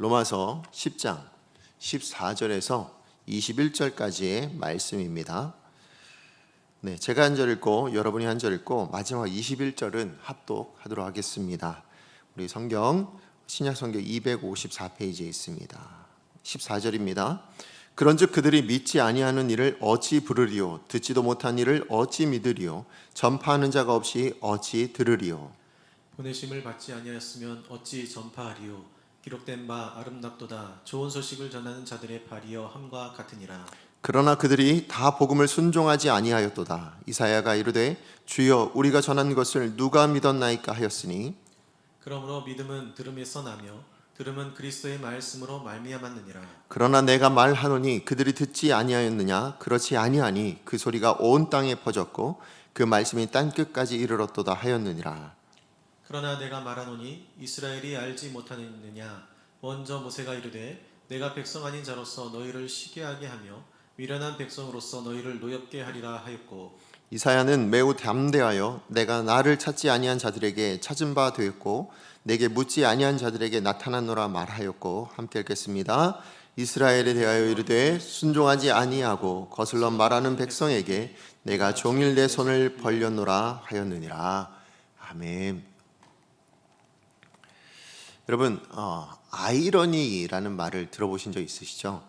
로마서 10장 14절에서 21절까지의 말씀입니다. 네, 제가 한 절 읽고 여러분이 한 절 읽고 마지막 21절은 합독하도록 하겠습니다. 우리 성경 신약 성경 254페이지에 있습니다. 14절입니다. 그런즉 그들이 믿지 아니하는 일을 어찌 부르리요? 듣지도 못한 일을 어찌 믿으리요? 전파하는 자가 없이 어찌 들으리요? 보내심을 받지 아니하였으면 어찌 전파하리요? 기록된 바 아름답도다. 좋은 소식을 전하는 자들의 발이여 함과 같으니라. 그러나 그들이 다 복음을 순종하지 아니하였도다. 이사야가 이르되 주여 우리가 전한 것을 누가 믿었나이까 하였으니 그러므로 믿음은 들음에서 나며 들음은 그리스도의 말씀으로 말미암았느니라. 그러나 내가 말하노니 그들이 듣지 아니하였느냐? 그렇지 아니하니 그 소리가 온 땅에 퍼졌고 그 말씀이 땅 끝까지 이르렀도다 하였느니라. 그러나 내가 말하노니 이스라엘이 알지 못하느냐? 먼저 모세가 이르되 내가 백성 아닌 자로서 너희를 시기하게 하며 미련한 백성으로서 너희를 노엽게 하리라 하였고, 이사야는 매우 담대하여 내가 나를 찾지 아니한 자들에게 찾은 바 되었고 내게 묻지 아니한 자들에게 나타났노라 말하였고. 함께 읽겠습니다. 이스라엘에 대하여 이르되 순종하지 아니하고 거슬러 말하는 백성에게 내가 종일 내 손을 벌렸노라 하였느니라. 아멘. 여러분, 아이러니라는 말을 들어보신 적 있으시죠?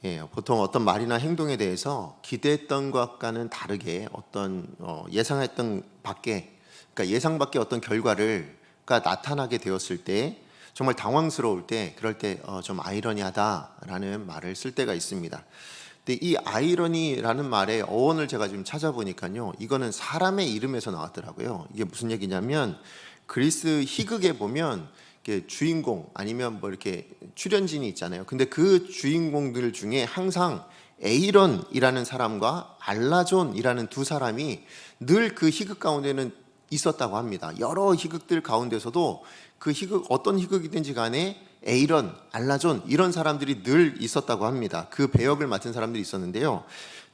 예, 보통 어떤 말이나 행동에 대해서 기대했던 것과는 다르게 어떤 예상했던 밖에, 그러니까 예상 밖의 어떤 결과가 나타나게 되었을 때 정말 당황스러울 때, 그럴 때 좀 아이러니하다라는 말을 쓸 때가 있습니다. 근데 이 아이러니라는 말의 어원을 제가 지금 찾아보니까요, 이거는 사람의 이름에서 나왔더라고요. 이게 무슨 얘기냐면 그리스 희극에 보면 주인공 아니면 뭐 이렇게 출연진이 있잖아요. 근데 그 주인공들 중에 항상 에이런이라는 사람과 알라존이라는 두 사람이 늘 그 희극 가운데는 있었다고 합니다. 여러 희극들 가운데서도 그 희극, 어떤 희극이든지 간에 에이런, 알라존 이런 사람들이 늘 있었다고 합니다. 그 배역을 맡은 사람들이 있었는데요.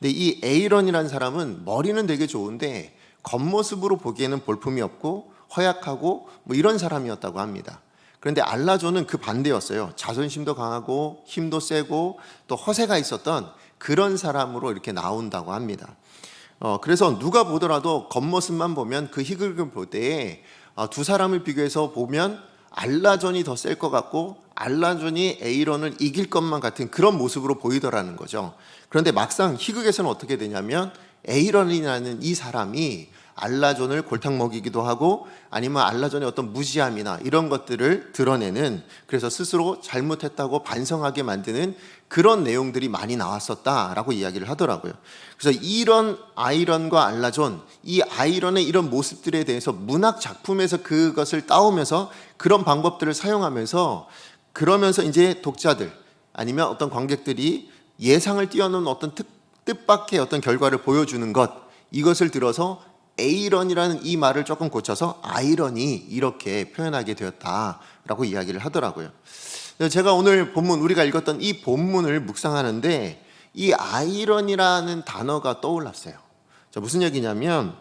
근데 이 에이런이라는 사람은 머리는 되게 좋은데 겉모습으로 보기에는 볼품이 없고 허약하고 뭐 이런 사람이었다고 합니다. 그런데 알라존은 그 반대였어요. 자존심도 강하고 힘도 세고 또 허세가 있었던 그런 사람으로 이렇게 나온다고 합니다. 그래서 누가 보더라도 겉모습만 보면 그 희극을 볼 때에 두 사람을 비교해서 보면 알라존이 더 셀 것 같고 알라존이 에이런을 이길 것만 같은 그런 모습으로 보이더라는 거죠. 그런데 막상 희극에서는 어떻게 되냐면 에이런이라는 이 사람이 알라존을 골탕 먹이기도 하고 아니면 알라존의 어떤 무지함이나 이런 것들을 드러내는, 그래서 스스로 잘못했다고 반성하게 만드는 그런 내용들이 많이 나왔었다라고 이야기를 하더라고요. 그래서 이런 아이런과 알라존, 이 아이런의 이런 모습들에 대해서 문학 작품에서 그것을 따오면서 그런 방법들을 사용하면서 그러면서 이제 독자들 아니면 어떤 관객들이 예상을 뛰어넘는 어떤 뜻밖의 어떤 결과를 보여주는 것, 이것을 들어서 에이런이라는 이 말을 조금 고쳐서 아이러니 이렇게 표현하게 되었다라고 이야기를 하더라고요. 제가 오늘 본문, 우리가 읽었던 이 본문을 묵상하는데 이 아이러니라는 단어가 떠올랐어요. 자, 무슨 얘기냐면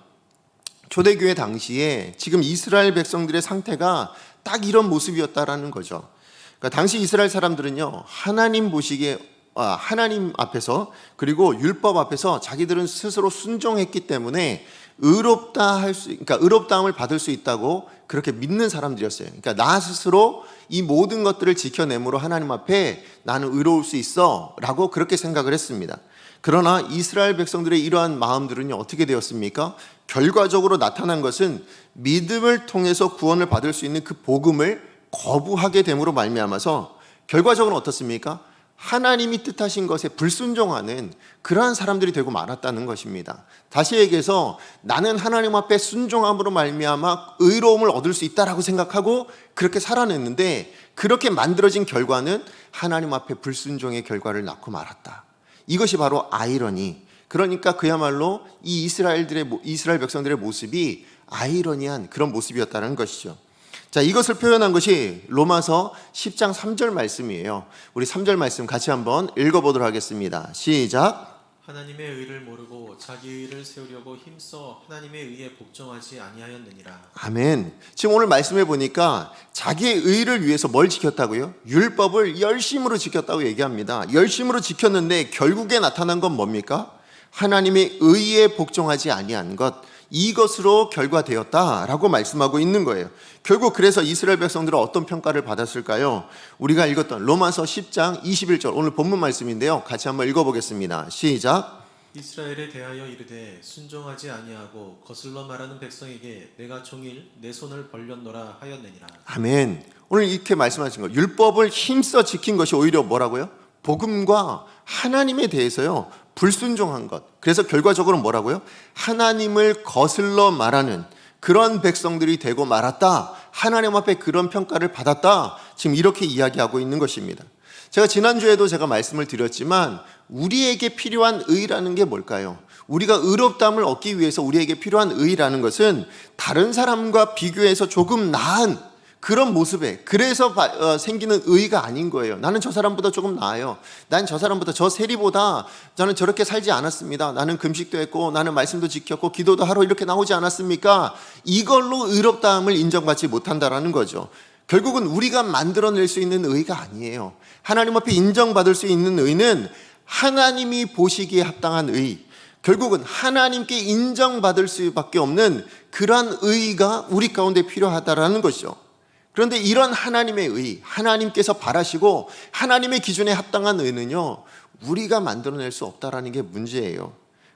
초대교회 당시에 지금 이스라엘 백성들의 상태가 딱 이런 모습이었다라는 거죠. 그러니까 당시 이스라엘 사람들은요, 하나님 보시기에 하나님 앞에서 그리고 율법 앞에서 자기들은 스스로 순종했기 때문에 그러니까 의롭다함을 받을 수 있다고 그렇게 믿는 사람들이었어요. 그러니까 나 스스로 이 모든 것들을 지켜내므로 하나님 앞에 나는 의로울 수 있어라고 그렇게 생각을 했습니다. 그러나 이스라엘 백성들의 이러한 마음들은요, 어떻게 되었습니까? 결과적으로 나타난 것은 믿음을 통해서 구원을 받을 수 있는 그 복음을 거부하게 됨으로 말미암아서 결과적으로 어떻습니까? 하나님이 뜻하신 것에 불순종하는 그러한 사람들이 되고 말았다는 것입니다. 다시 얘기해서 나는 하나님 앞에 순종함으로 말미암아 의로움을 얻을 수 있다라고 생각하고 그렇게 살아냈는데 그렇게 만들어진 결과는 하나님 앞에 불순종의 결과를 낳고 말았다. 이것이 바로 아이러니. 그러니까 그야말로 이 이스라엘 백성들의 모습이 아이러니한 그런 모습이었다는 것이죠. 자, 이것을 표현한 것이 로마서 10장 3절 말씀이에요. 우리 3절 말씀 같이 한번 읽어보도록 하겠습니다. 시작. 하나님의 의를 모르고 자기 의를 세우려고 힘써 하나님의 의에 복종하지 아니하였느니라. 아멘. 지금 오늘 말씀해 보니까 자기의 의를 위해서 뭘 지켰다고요? 율법을 열심으로 지켰다고 얘기합니다. 열심으로 지켰는데 결국에 나타난 건 뭡니까? 하나님의 의에 복종하지 아니한 것, 이것으로 결과되었다라고 말씀하고 있는 거예요. 결국 그래서 이스라엘 백성들은 어떤 평가를 받았을까요? 우리가 읽었던 로마서 10장 21절, 오늘 본문 말씀인데요. 같이 한번 읽어보겠습니다. 시작. 이스라엘에 대하여 이르되 순종하지 아니하고 거슬러 말하는 백성에게 내가 종일 내 손을 벌렸노라 하였느니라. 아멘. 오늘 이렇게 말씀하신 거, 율법을 힘써 지킨 것이 오히려 뭐라고요? 복음과 하나님에 대해서요 불순종한 것. 그래서 결과적으로 뭐라고요? 하나님을 거슬러 말하는 그런 백성들이 되고 말았다. 하나님 앞에 그런 평가를 받았다. 지금 이렇게 이야기하고 있는 것입니다. 제가 지난주에도 제가 말씀을 드렸지만 우리에게 필요한 의라는 게 뭘까요? 우리가 의롭다함을 얻기 위해서 우리에게 필요한 의라는 것은 다른 사람과 비교해서 조금 나은 그런 모습에, 그래서 생기는 의가 아닌 거예요. 나는 저 사람보다 조금 나아요. 난 저 사람보다, 저 세리보다 저는 저렇게 살지 않았습니다. 나는 금식도 했고 나는 말씀도 지켰고 기도도 하러 이렇게 나오지 않았습니까? 이걸로 의롭다함을 인정받지 못한다라는 거죠. 결국은 우리가 만들어낼 수 있는 의가 아니에요. 하나님 앞에 인정받을 수 있는 의는 하나님이 보시기에 합당한 의, 결국은 하나님께 인정받을 수밖에 없는 그러한 의가 우리 가운데 필요하다라는 것이죠. 그런데 이런 하나님의 의, 하나님께서 바라시고 하나님의 기준에 합당한 의는요 우리가 만들어낼 수 없다라는 게 문제예요.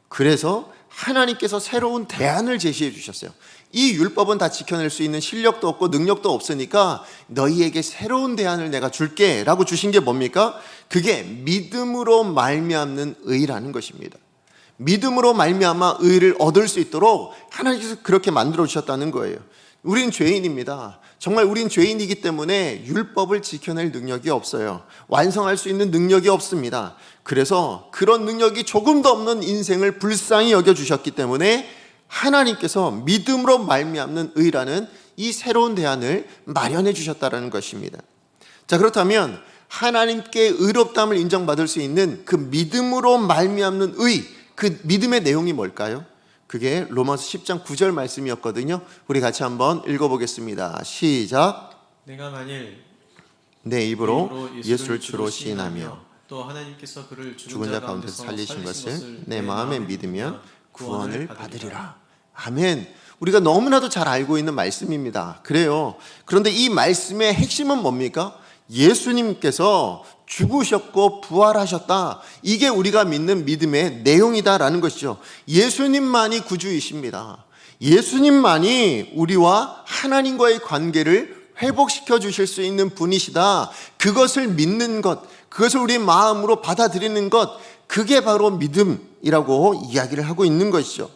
그래서 하나님께서 새로운 대안을 제시해 주셨어요. 이 율법은 다 지켜낼 수 있는 실력도 없고 능력도 없으니까 너희에게 새로운 대안을 내가 줄게 라고 주신 게 뭡니까? 그게 믿음으로 말미암는 의라는 것입니다. 믿음으로 말미암아 의를 얻을 수 있도록 하나님께서 그렇게 만들어 주셨다는 거예요. 우린 죄인입니다. 정말 우린 죄인이기 때문에 율법을 지켜낼 능력이 없어요. 완성할 수 있는 능력이 없습니다. 그래서 그런 능력이 조금도 없는 인생을 불쌍히 여겨주셨기 때문에 하나님께서 믿음으로 말미암는 의라는 이 새로운 대안을 마련해 주셨다는 것입니다. 자, 그렇다면 하나님께 의롭다함을 인정받을 수 있는 그 믿음으로 말미암는 의, 그 믿음의 내용이 뭘까요? 그게 로마서 10장 9절 말씀이었거든요. 우리 같이 한번 읽어보겠습니다. 시작. 내가 만일 내 입으로 예수를 주로 시인하며 또 하나님께서 그를 죽은 자 가운데서 살리신 것을 내 마음에 믿으면 구원을 받으리라. 아멘. 우리가 너무나도 잘 알고 있는 말씀입니다. 그래요. 그런데 이 말씀의 핵심은 뭡니까? 예수님께서 죽으셨고 부활하셨다. 이게 우리가 믿는 믿음의 내용이다라는 것이죠. 예수님만이 구주이십니다. 예수님만이 우리와 하나님과의 관계를 회복시켜 주실 수 있는 분이시다. 그것을 믿는 것, 그것을 우리 마음으로 받아들이는 것, 그게 바로 믿음이라고 이야기를 하고 있는 것이죠.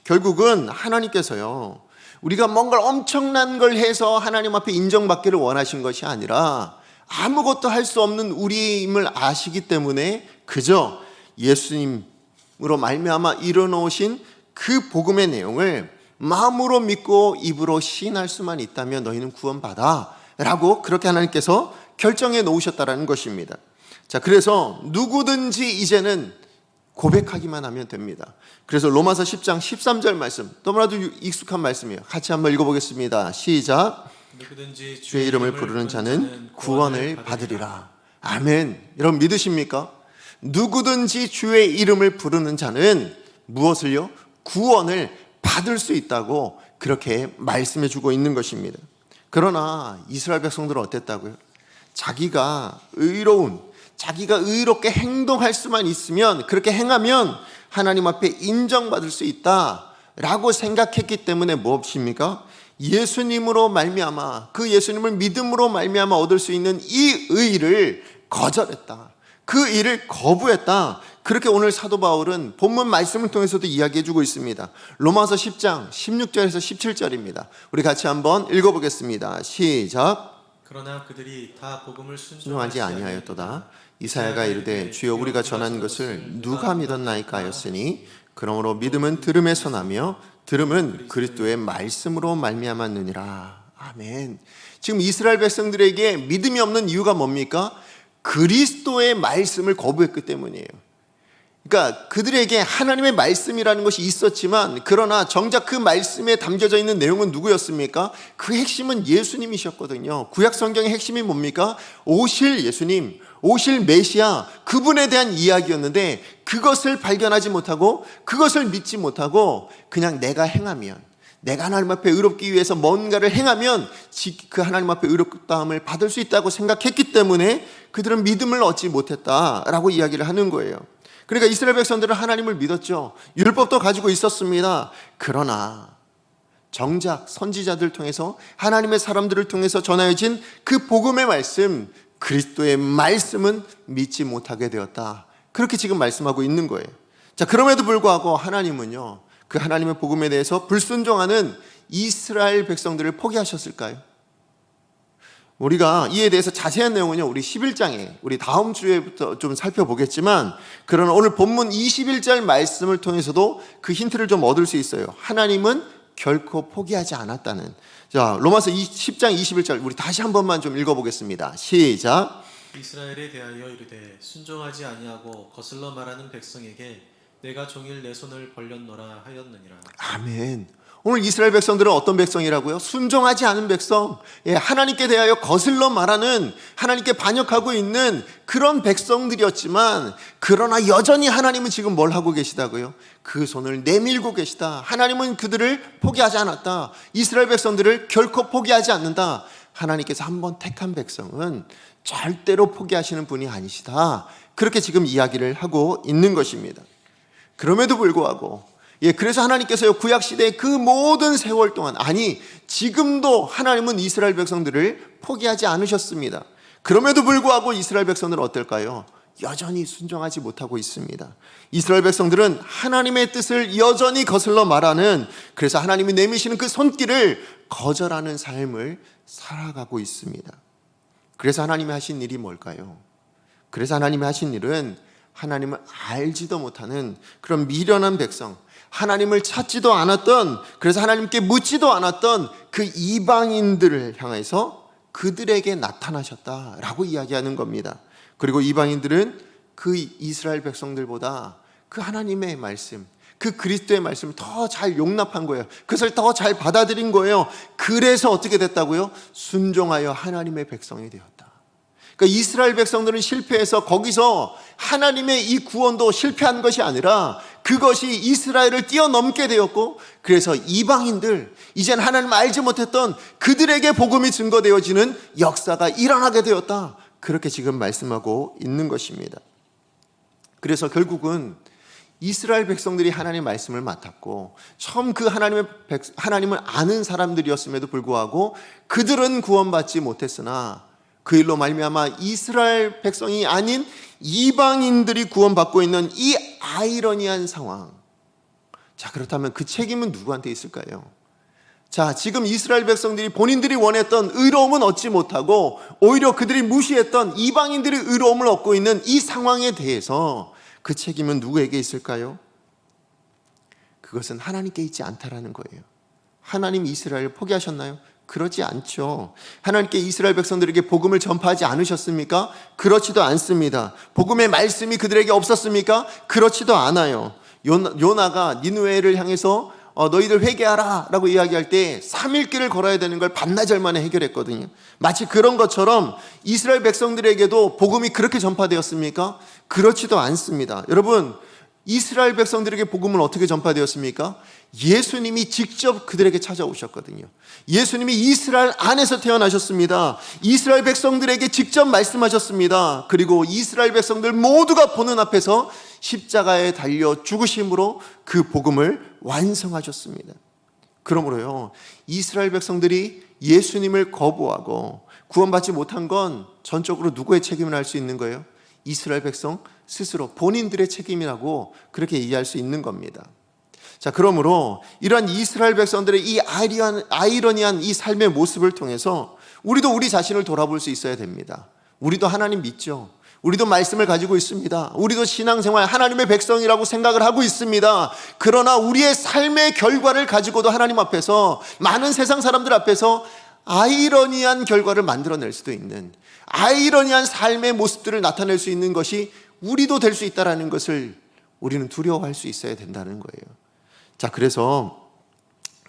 결국은 하나님께서요, 우리가 뭔가 엄청난 걸 해서 하나님 앞에 인정받기를 원하신 것이 아니라 아무것도 할 수 없는 우리임을 아시기 때문에 그저 예수님으로 말미암아 이뤄놓으신 그 복음의 내용을 마음으로 믿고 입으로 시인할 수만 있다면 너희는 구원받아 라고 그렇게 하나님께서 결정해 놓으셨다는 것입니다. 자, 그래서 누구든지 이제는 고백하기만 하면 됩니다. 그래서 로마서 10장 13절 말씀, 너무나도 익숙한 말씀이에요. 같이 한번 읽어보겠습니다. 시작. 누구든지 주의 이름을 부르는 자는 구원을 받으리라. 아멘. 여러분 믿으십니까? 누구든지 주의 이름을 부르는 자는 무엇을요? 구원을 받을 수 있다고 그렇게 말씀해 주고 있는 것입니다. 그러나 이스라엘 백성들은 어땠다고요? 자기가 의롭게 행동할 수만 있으면, 그렇게 행하면 하나님 앞에 인정받을 수 있다라고 생각했기 때문에 무엇입니까? 예수님으로 말미암아, 그 예수님을 믿음으로 말미암아 얻을 수 있는 이 의를 거절했다. 그 일을 거부했다. 그렇게 오늘 사도 바울은 본문 말씀을 통해서도 이야기해 주고 있습니다. 로마서 10장 16절에서 17절입니다. 우리 같이 한번 읽어보겠습니다. 시작. 그러나 그들이 다 복음을 순종하지 아니하였도다. 이사야가 이르되 주여 우리가 전한 것을 누가 믿었나이까 하였으니 그러므로 믿음은 들음에서 나며 들음은 그리스도의 말씀으로 말미암았느니라. 아멘. 지금 이스라엘 백성들에게 믿음이 없는 이유가 뭡니까? 그리스도의 말씀을 거부했기 때문이에요. 그러니까 그들에게 하나님의 말씀이라는 것이 있었지만, 그러나 정작 그 말씀에 담겨져 있는 내용은 누구였습니까? 그 핵심은 예수님이셨거든요. 구약 성경의 핵심이 뭡니까? 오실 예수님, 오실 메시아, 그분에 대한 이야기였는데, 그것을 발견하지 못하고 그것을 믿지 못하고 그냥 내가 행하면, 내가 하나님 앞에 의롭기 위해서 뭔가를 행하면 그 하나님 앞에 의롭다함을 받을 수 있다고 생각했기 때문에 그들은 믿음을 얻지 못했다라고 이야기를 하는 거예요. 그러니까 이스라엘 백성들은 하나님을 믿었죠. 율법도 가지고 있었습니다. 그러나 정작 선지자들 통해서, 하나님의 사람들을 통해서 전하여진 그 복음의 말씀, 그리스도의 말씀은 믿지 못하게 되었다. 그렇게 지금 말씀하고 있는 거예요. 자, 그럼에도 불구하고 하나님은요, 그 하나님의 복음에 대해서 불순종하는 이스라엘 백성들을 포기하셨을까요? 우리가 이에 대해서 자세한 내용은요, 우리 11장에, 우리 다음 주에부터 좀 살펴보겠지만, 그러나 오늘 본문 21절 말씀을 통해서도 그 힌트를 좀 얻을 수 있어요. 하나님은 결코 포기하지 않았다는. 자, 로마서 10장 21절 우리 다시 한 번만 좀 읽어보겠습니다. 시작. 이스라엘에 대하여 이르되 순종하지 아니하고 거슬러 말하는 백성에게 내가 종일 내 손을 벌렸노라 하였느니라. 아멘. 오늘 이스라엘 백성들은 어떤 백성이라고요? 순종하지 않은 백성, 하나님께 대하여 거슬러 말하는, 하나님께 반역하고 있는 그런 백성들이었지만, 그러나 여전히 하나님은 지금 뭘 하고 계시다고요? 그 손을 내밀고 계시다. 하나님은 그들을 포기하지 않았다. 이스라엘 백성들을 결코 포기하지 않는다. 하나님께서 한번 택한 백성은 절대로 포기하시는 분이 아니시다. 그렇게 지금 이야기를 하고 있는 것입니다. 그럼에도 불구하고, 그래서 하나님께서요, 구약시대의 그 모든 세월 동안, 아니 지금도 하나님은 이스라엘 백성들을 포기하지 않으셨습니다. 그럼에도 불구하고 이스라엘 백성들은 어떨까요? 여전히 순종하지 못하고 있습니다. 이스라엘 백성들은 하나님의 뜻을 여전히 거슬러 말하는, 그래서 하나님이 내미시는 그 손길을 거절하는 삶을 살아가고 있습니다. 그래서 하나님이 하신 일이 뭘까요? 그래서 하나님이 하신 일은 하나님을 알지도 못하는 그런 미련한 백성, 하나님을 찾지도 않았던, 그래서 하나님께 묻지도 않았던 그 이방인들을 향해서 그들에게 나타나셨다라고 이야기하는 겁니다. 그리고 이방인들은 그 이스라엘 백성들보다 그 하나님의 말씀, 그 그리스도의 말씀을 더 잘 용납한 거예요. 그것을 더 잘 받아들인 거예요. 그래서 어떻게 됐다고요? 순종하여 하나님의 백성이 되었다. 그러니까 이스라엘 백성들은 실패해서 거기서 하나님의 이 구원도 실패한 것이 아니라 그것이 이스라엘을 뛰어넘게 되었고, 그래서 이방인들, 이젠 하나님 알지 못했던 그들에게 복음이 증거되어지는 역사가 일어나게 되었다. 그렇게 지금 말씀하고 있는 것입니다. 그래서 결국은 이스라엘 백성들이 하나님의 말씀을 맡았고, 처음 그 하나님을 아는 사람들이었음에도 불구하고 그들은 구원받지 못했으나 그 일로 말미암아 이스라엘 백성이 아닌 이방인들이 구원받고 있는 이 아이러니한 상황. 자, 그렇다면 그 책임은 누구한테 있을까요? 자, 지금 이스라엘 백성들이 본인들이 원했던 의로움은 얻지 못하고 오히려 그들이 무시했던 이방인들이 의로움을 얻고 있는 이 상황에 대해서 그 책임은 누구에게 있을까요? 그것은 하나님께 있지 않다라는 거예요. 하나님 이스라엘을 포기하셨나요? 그렇지 않죠. 하나님께 이스라엘 백성들에게 복음을 전파하지 않으셨습니까? 그렇지도 않습니다. 복음의 말씀이 그들에게 없었습니까? 그렇지도 않아요. 요나가 니느웨를 향해서 너희들 회개하라 라고 이야기할 때 3일 길을 걸어야 되는 걸 반나절 만에 해결했거든요. 마치 그런 것처럼 이스라엘 백성들에게도 복음이 그렇게 전파되었습니까? 그렇지도 않습니다. 여러분, 이스라엘 백성들에게 복음은 어떻게 전파되었습니까? 예수님이 직접 그들에게 찾아오셨거든요. 예수님이 이스라엘 안에서 태어나셨습니다. 이스라엘 백성들에게 직접 말씀하셨습니다. 그리고 이스라엘 백성들 모두가 보는 앞에서 십자가에 달려 죽으심으로 그 복음을 완성하셨습니다. 그러므로요, 이스라엘 백성들이 예수님을 거부하고 구원받지 못한 건 전적으로 누구의 책임을 할 수 있는 거예요? 이스라엘 백성 스스로 본인들의 책임이라고 그렇게 이해할 수 있는 겁니다. 자, 그러므로 이러한 이스라엘 백성들의 이 아이러니한 이 삶의 모습을 통해서 우리도 우리 자신을 돌아볼 수 있어야 됩니다. 우리도 하나님 믿죠. 우리도 말씀을 가지고 있습니다. 우리도 신앙생활 하나님의 백성이라고 생각을 하고 있습니다. 그러나 우리의 삶의 결과를 가지고도 하나님 앞에서, 많은 세상 사람들 앞에서 아이러니한 결과를 만들어낼 수도 있는, 아이러니한 삶의 모습들을 나타낼 수 있는 것이 우리도 될 수 있다는 것을 우리는 두려워할 수 있어야 된다는 거예요. 자, 그래서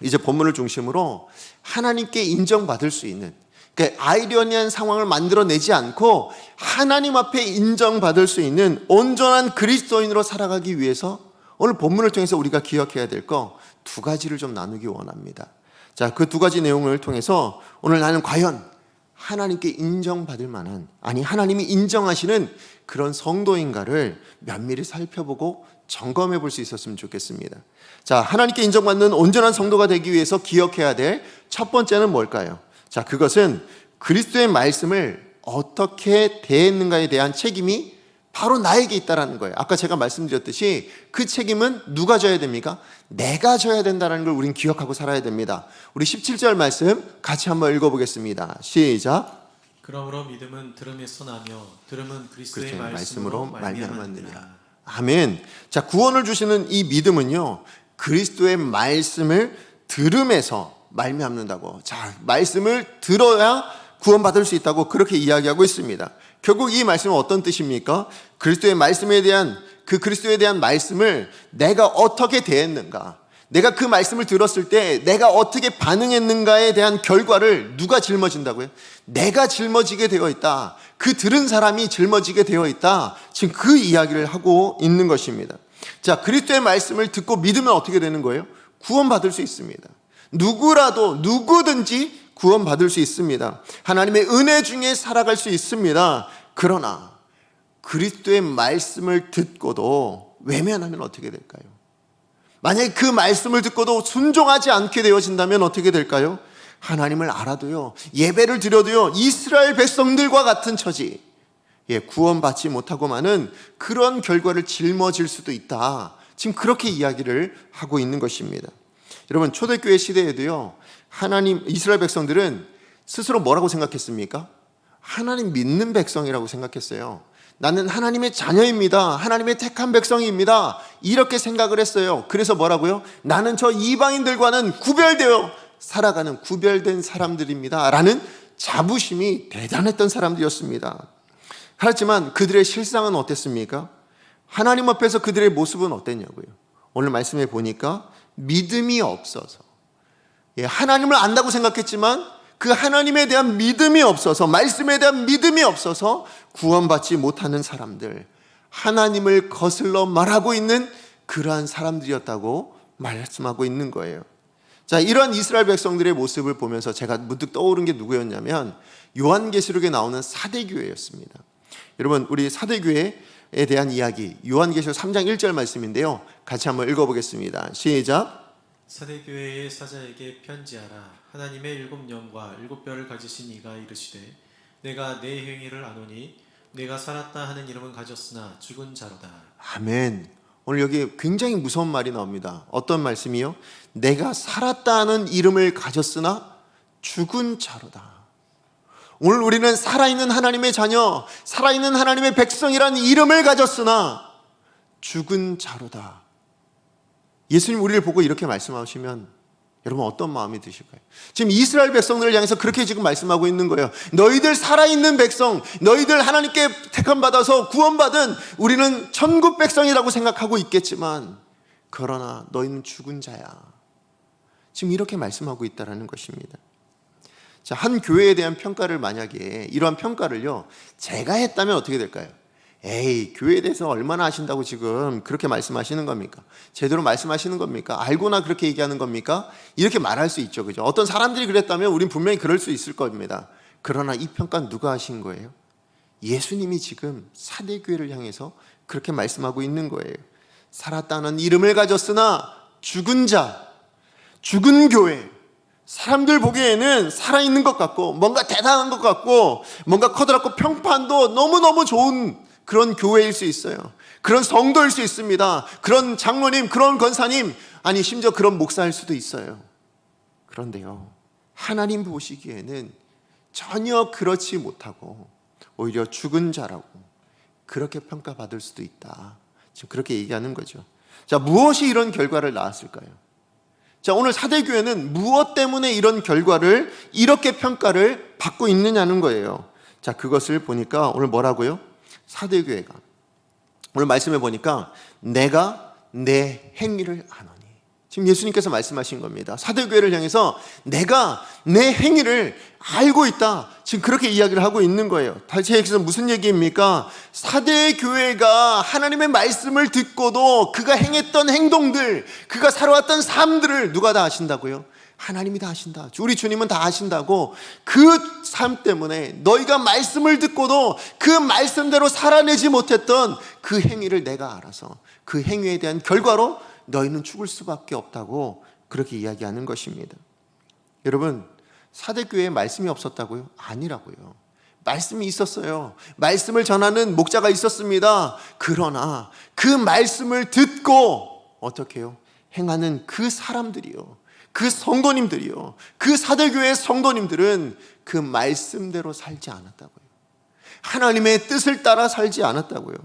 이제 본문을 중심으로 하나님께 인정받을 수 있는, 그러니까 아이러니한 상황을 만들어내지 않고 하나님 앞에 인정받을 수 있는 온전한 그리스도인으로 살아가기 위해서 오늘 본문을 통해서 우리가 기억해야 될 거 두 가지를 좀 나누기 원합니다. 자, 그 두 가지 내용을 통해서 오늘 나는 과연 하나님께 인정받을 만한, 아니 하나님이 인정하시는 그런 성도인가를 면밀히 살펴보고 점검해 볼 수 있었으면 좋겠습니다. 자, 하나님께 인정받는 온전한 성도가 되기 위해서 기억해야 될 첫 번째는 뭘까요? 자, 그것은 그리스도의 말씀을 어떻게 대했는가에 대한 책임이 바로 나에게 있다는 거예요. 아까 제가 말씀드렸듯이 그 책임은 누가 져야 됩니까? 내가 져야 된다는 걸 우린 기억하고 살아야 됩니다. 우리 17절 말씀 같이 한번 읽어보겠습니다. 시작. 그러므로 믿음은 들음에서 나며 들음은 그리스도의 그리스도의 말씀으로 말씀으로 말미암았느니라. 말미암았느니라. 아멘. 자, 구원을 주시는 이 믿음은요, 그리스도의 말씀을 들음에서 말미암는다고. 자, 말씀을 들어야 구원받을 수 있다고 그렇게 이야기하고 있습니다. 결국 이 말씀은 어떤 뜻입니까? 그리스도의 말씀에 대한, 그 그리스도에 대한 말씀을 내가 어떻게 대했는가, 내가 그 말씀을 들었을 때 내가 어떻게 반응했는가에 대한 결과를 누가 짊어진다고요? 내가 짊어지게 되어 있다. 그 들은 사람이 짊어지게 되어 있다. 지금 그 이야기를 하고 있는 것입니다. 자, 그리스도의 말씀을 듣고 믿으면 어떻게 되는 거예요? 구원받을 수 있습니다. 누구라도, 누구든지 구원받을 수 있습니다. 하나님의 은혜 중에 살아갈 수 있습니다. 그러나 그리스도의 말씀을 듣고도 외면하면 어떻게 될까요? 만약에 그 말씀을 듣고도 순종하지 않게 되어진다면 어떻게 될까요? 하나님을 알아도요, 예배를 드려도요, 이스라엘 백성들과 같은 처지, 구원받지 못하고 마는 그런 결과를 짊어질 수도 있다. 지금 그렇게 이야기를 하고 있는 것입니다. 여러분, 초대교회 시대에도요, 이스라엘 백성들은 스스로 뭐라고 생각했습니까? 하나님 믿는 백성이라고 생각했어요. 나는 하나님의 자녀입니다. 하나님의 택한 백성입니다. 이렇게 생각을 했어요. 그래서 뭐라고요? 나는 저 이방인들과는 구별되어 살아가는 구별된 사람들입니다. 라는 자부심이 대단했던 사람들이었습니다. 하지만 그들의 실상은 어땠습니까? 하나님 앞에서 그들의 모습은 어땠냐고요? 오늘 말씀에 보니까 믿음이 없어서, 하나님을 안다고 생각했지만 그 하나님에 대한 믿음이 없어서, 말씀에 대한 믿음이 없어서 구원받지 못하는 사람들, 하나님을 거슬러 말하고 있는 그러한 사람들이었다고 말씀하고 있는 거예요. 자, 이러한 이스라엘 백성들의 모습을 보면서 제가 문득 떠오른 게 누구였냐면 요한계시록에 나오는 사대교회였습니다. 여러분, 우리 사대교회에 대한 이야기, 요한계시록 3장 1절 말씀인데요, 같이 한번 읽어보겠습니다. 시작. 사대교회의 사자에게 편지하라. 하나님의 일곱 영과 일곱 뼈를 가지신 이가 이르시되 내가 내 행위를 아노니 내가 살았다 하는 이름은 가졌으나 죽은 자로다. 아멘. 오늘 여기 굉장히 무서운 말이 나옵니다. 어떤 말씀이요? 내가 살았다 하는 이름을 가졌으나 죽은 자로다. 오늘 우리는 살아있는 하나님의 자녀, 살아있는 하나님의 백성이라는 이름을 가졌으나 죽은 자로다. 예수님 우리를 보고 이렇게 말씀하시면 여러분 어떤 마음이 드실까요? 지금 이스라엘 백성들을 향해서 그렇게 지금 말씀하고 있는 거예요. 너희들 살아있는 백성, 너희들 하나님께 택함받아서 구원받은 우리는 천국 백성이라고 생각하고 있겠지만 그러나 너희는 죽은 자야. 지금 이렇게 말씀하고 있다는 것입니다. 자, 한 교회에 대한 평가를 만약에 이러한 평가를요 제가 했다면 어떻게 될까요? 에이, 교회에 대해서 얼마나 아신다고 지금 그렇게 말씀하시는 겁니까? 제대로 말씀하시는 겁니까? 알고나 그렇게 얘기하는 겁니까? 이렇게 말할 수 있죠, 그죠? 어떤 사람들이 그랬다면 우린 분명히 그럴 수 있을 겁니다. 그러나 이 평가는 누가 하신 거예요? 예수님이 지금 사대교회를 향해서 그렇게 말씀하고 있는 거예요. 살았다는 이름을 가졌으나 죽은 자, 죽은 교회. 사람들 보기에는 살아있는 것 같고 뭔가 대단한 것 같고 뭔가 커다랗고 평판도 너무너무 좋은 그런 교회일 수 있어요. 그런 성도일 수 있습니다. 그런 장로님, 그런 권사님, 아니 심지어 그런 목사일 수도 있어요. 그런데요, 하나님 보시기에는 전혀 그렇지 못하고 오히려 죽은 자라고 그렇게 평가받을 수도 있다. 지금 그렇게 얘기하는 거죠. 자, 무엇이 이런 결과를 낳았을까요? 자, 오늘 사대교회는 무엇 때문에 이런 결과를, 이렇게 평가를 받고 있느냐는 거예요. 자, 그것을 보니까 오늘 뭐라고요? 사대교회가 오늘 말씀해 보니까 내가 내 행위를 아노니. 지금 예수님께서 말씀하신 겁니다. 사대교회를 향해서 내가 내 행위를 알고 있다. 지금 그렇게 이야기를 하고 있는 거예요. 다시 얘기해서 무슨 얘기입니까? 사대교회가 하나님의 말씀을 듣고도 그가 행했던 행동들, 그가 살아왔던 삶들을 누가 다 아신다고요? 하나님이 다 아신다. 우리 주님은 다 아신다고. 그 삶 때문에 너희가 말씀을 듣고도 그 말씀대로 살아내지 못했던 그 행위를 내가 알아서 그 행위에 대한 결과로 너희는 죽을 수밖에 없다고 그렇게 이야기하는 것입니다. 여러분, 사대교회에 말씀이 없었다고요? 아니라고요. 말씀이 있었어요. 말씀을 전하는 목자가 있었습니다. 그러나 그 말씀을 듣고 어떻게 해요? 행하는 그 사람들이요, 그 성도님들이요, 그 사대교회의 성도님들은 그 말씀대로 살지 않았다고요. 하나님의 뜻을 따라 살지 않았다고요.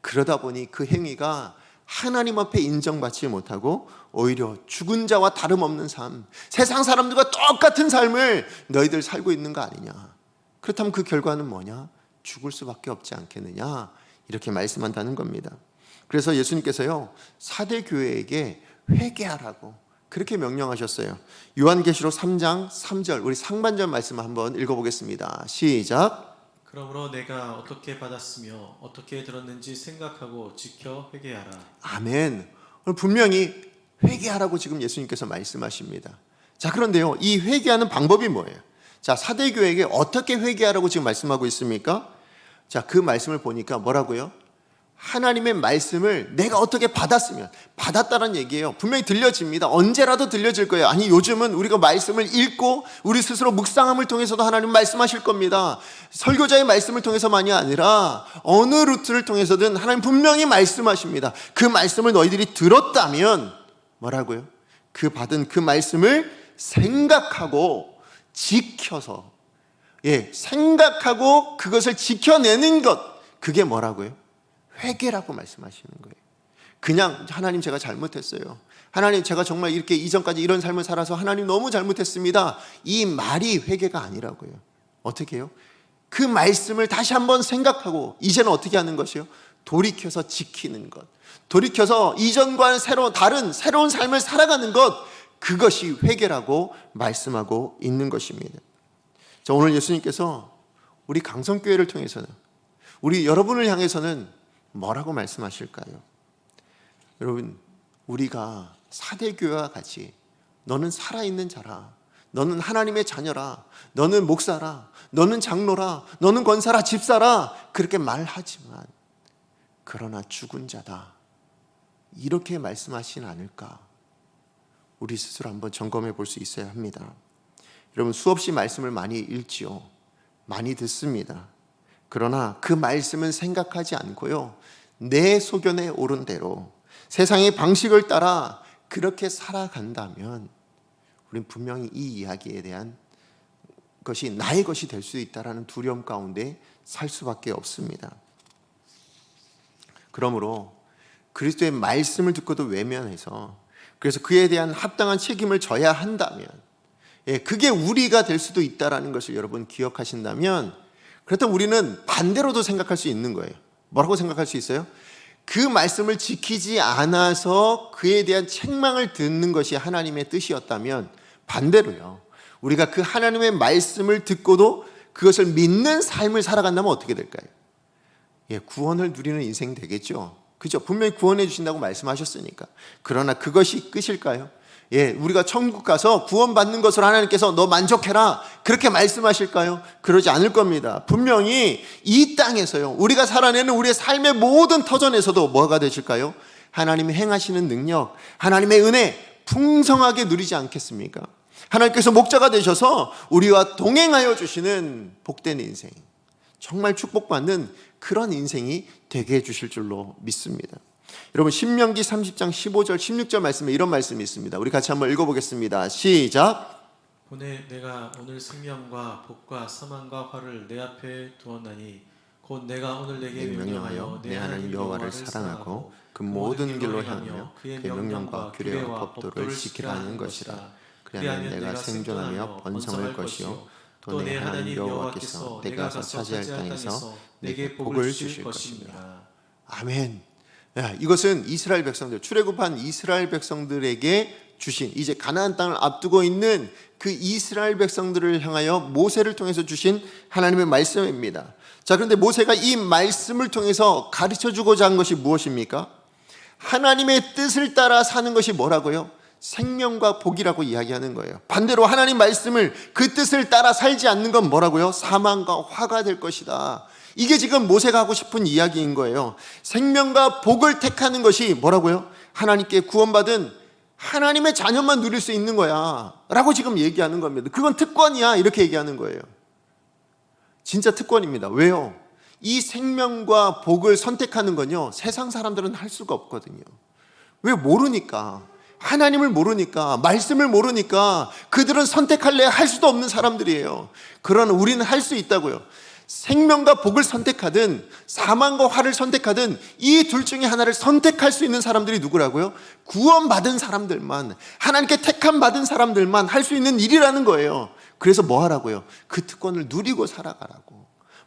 그러다 보니 그 행위가 하나님 앞에 인정받지 못하고 오히려 죽은 자와 다름없는 삶, 세상 사람들과 똑같은 삶을 너희들 살고 있는 거 아니냐. 그렇다면 그 결과는 뭐냐? 죽을 수밖에 없지 않겠느냐, 이렇게 말씀한다는 겁니다. 그래서 예수님께서요, 사대교회에게 회개하라고 그렇게 명령하셨어요. 요한계시록 3장 3절, 우리 상반절 말씀 한번 읽어보겠습니다. 시작. 그러므로 내가 어떻게 받았으며 어떻게 들었는지 생각하고 지켜 회개하라. 아멘. 오늘 분명히 회개하라고 지금 예수님께서 말씀하십니다. 자, 그런데요, 이 회개하는 방법이 뭐예요? 자, 사대교회에게 어떻게 회개하라고 지금 말씀하고 있습니까? 자, 그 말씀을 보니까 뭐라고요? 하나님의 말씀을 내가 어떻게 받았으면, 받았다는 얘기예요. 분명히 들려집니다. 언제라도 들려질 거예요. 아니, 요즘은 우리가 말씀을 읽고 우리 스스로 묵상함을 통해서도 하나님 말씀하실 겁니다. 설교자의 말씀을 통해서만이 아니라 어느 루트를 통해서든 하나님 분명히 말씀하십니다. 그 말씀을 너희들이 들었다면 뭐라고요? 그 받은 그 말씀을 생각하고 지켜서, 생각하고 그것을 지켜내는 것, 그게 뭐라고요? 회개라고 말씀하시는 거예요. 그냥 하나님 제가 잘못했어요, 하나님 제가 정말 이렇게 이전까지 이런 삶을 살아서 하나님 너무 잘못했습니다, 이 말이 회개가 아니라고요. 어떻게 해요? 그 말씀을 다시 한번 생각하고 이제는 어떻게 하는 것이요? 돌이켜서 지키는 것, 돌이켜서 이전과는 다른 새로운 삶을 살아가는 것, 그것이 회개라고 말씀하고 있는 것입니다. 자, 오늘 예수님께서 우리 강성교회를 통해서는, 우리 여러분을 향해서는 뭐라고 말씀하실까요? 여러분, 우리가 사대교회와 같이 너는 살아있는 자라, 너는 하나님의 자녀라, 너는 목사라, 너는 장로라, 너는 권사라, 집사라, 그렇게 말하지만 그러나 죽은 자다, 이렇게 말씀하시진 않을까? 우리 스스로 한번 점검해 볼 수 있어야 합니다. 여러분, 수없이 말씀을 많이 읽지요, 많이 듣습니다. 그러나 그 말씀은 생각하지 않고요, 내 소견에 오른 대로 세상의 방식을 따라 그렇게 살아간다면 우리는 분명히 이 이야기에 대한 것이 나의 것이 될 수 있다라는 두려움 가운데 살 수밖에 없습니다. 그러므로 그리스도의 말씀을 듣고도 외면해서, 그래서 그에 대한 합당한 책임을 져야 한다면, 그게 우리가 될 수도 있다라는 것을 여러분 기억하신다면, 그렇다면 우리는 반대로도 생각할 수 있는 거예요. 뭐라고 생각할 수 있어요? 그 말씀을 지키지 않아서 그에 대한 책망을 듣는 것이 하나님의 뜻이었다면, 반대로요, 우리가 그 하나님의 말씀을 듣고도 그것을 믿는 삶을 살아간다면 어떻게 될까요? 구원을 누리는 인생 되겠죠. 그죠? 분명히 구원해 주신다고 말씀하셨으니까. 그러나 그것이 끝일까요? 우리가 천국 가서 구원받는 것으로 하나님께서 너 만족해라, 그렇게 말씀하실까요? 그러지 않을 겁니다. 분명히 이 땅에서요, 우리가 살아내는 우리의 삶의 모든 터전에서도 뭐가 되실까요? 하나님이 행하시는 능력, 하나님의 은혜 풍성하게 누리지 않겠습니까? 하나님께서 목자가 되셔서 우리와 동행하여 주시는 복된 인생, 정말 축복받는 그런 인생이 되게 해주실 줄로 믿습니다. 여러분, 신명기 30장 15절 16절 말씀에 이런 말씀이 있습니다. 우리 같이 한번 읽어보겠습니다. 시작. 보내 내가 오늘 생명과 복과 사망과 화를 내 앞에 두었나니 곧 내가 오늘 내게 명령하여 내 하나님 여호와를 사랑하고 그 모든 길로 향하며 그의 명령과 규례와 법도를 지키라 하는 것이라. 그리하면 내가 생존하며 번성할 것이요 또 내 하나님 여호와께서 내가 가서 차지할 땅에서 내게 복을 주실 것입니다. 아멘. 야, 이것은 이스라엘 백성들, 출애굽한 이스라엘 백성들에게 주신, 이제 가나안 땅을 앞두고 있는 그 이스라엘 백성들을 향하여 모세를 통해서 주신 하나님의 말씀입니다. 자, 그런데 모세가 이 말씀을 통해서 가르쳐 주고자 한 것이 무엇입니까? 하나님의 뜻을 따라 사는 것이 뭐라고요? 생명과 복이라고 이야기하는 거예요. 반대로 하나님 말씀을, 그 뜻을 따라 살지 않는 건 뭐라고요? 사망과 화가 될 것이다. 이게 지금 모세가 하고 싶은 이야기인 거예요. 생명과 복을 택하는 것이 뭐라고요? 하나님께 구원받은 하나님의 자녀만 누릴 수 있는 거야 라고 지금 얘기하는 겁니다. 그건 특권이야 이렇게 얘기하는 거예요. 진짜 특권입니다. 왜요? 이 생명과 복을 선택하는 건요, 세상 사람들은 할 수가 없거든요. 왜? 모르니까. 하나님을 모르니까, 말씀을 모르니까 그들은 선택할래 할 수도 없는 사람들이에요. 그러나 우리는 할 수 있다고요. 생명과 복을 선택하든 사망과 화를 선택하든 이 둘 중에 하나를 선택할 수 있는 사람들이 누구라고요? 구원받은 사람들만, 하나님께 택함 받은 사람들만 할 수 있는 일이라는 거예요. 그래서 뭐 하라고요? 그 특권을 누리고 살아가라고.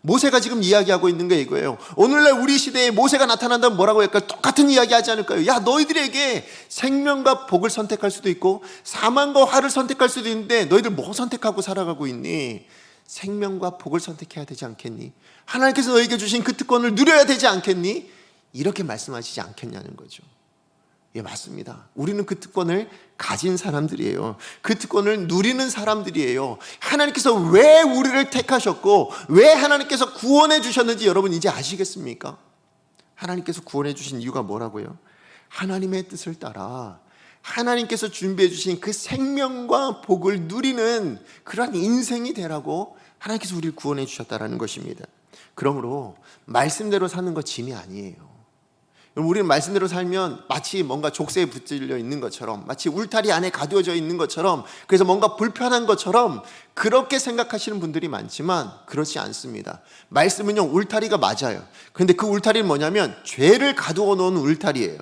모세가 지금 이야기하고 있는 게 이거예요. 오늘날 우리 시대에 모세가 나타난다면 뭐라고 할까요? 똑같은 이야기 하지 않을까요? 야, 너희들에게 생명과 복을 선택할 수도 있고 사망과 화를 선택할 수도 있는데 너희들 뭐 선택하고 살아가고 있니? 생명과 복을 선택해야 되지 않겠니? 하나님께서 너에게 주신 그 특권을 누려야 되지 않겠니? 이렇게 말씀하시지 않겠냐는 거죠. 예, 맞습니다. 우리는 그 특권을 가진 사람들이에요. 그 특권을 누리는 사람들이에요. 하나님께서 왜 우리를 택하셨고 왜 하나님께서 구원해 주셨는지 여러분 이제 아시겠습니까? 하나님께서 구원해 주신 이유가 뭐라고요? 하나님의 뜻을 따라 하나님께서 준비해 주신 그 생명과 복을 누리는 그러한 인생이 되라고 하나님께서 우리를 구원해 주셨다는 것입니다. 그러므로 말씀대로 사는 거 짐이 아니에요. 우리는 말씀대로 살면 마치 뭔가 족쇄에 붙들려 있는 것처럼, 마치 울타리 안에 가두어져 있는 것처럼, 그래서 뭔가 불편한 것처럼 그렇게 생각하시는 분들이 많지만 그렇지 않습니다. 말씀은요, 울타리가 맞아요. 그런데 그 울타리는 뭐냐면 죄를 가두어 놓은 울타리예요.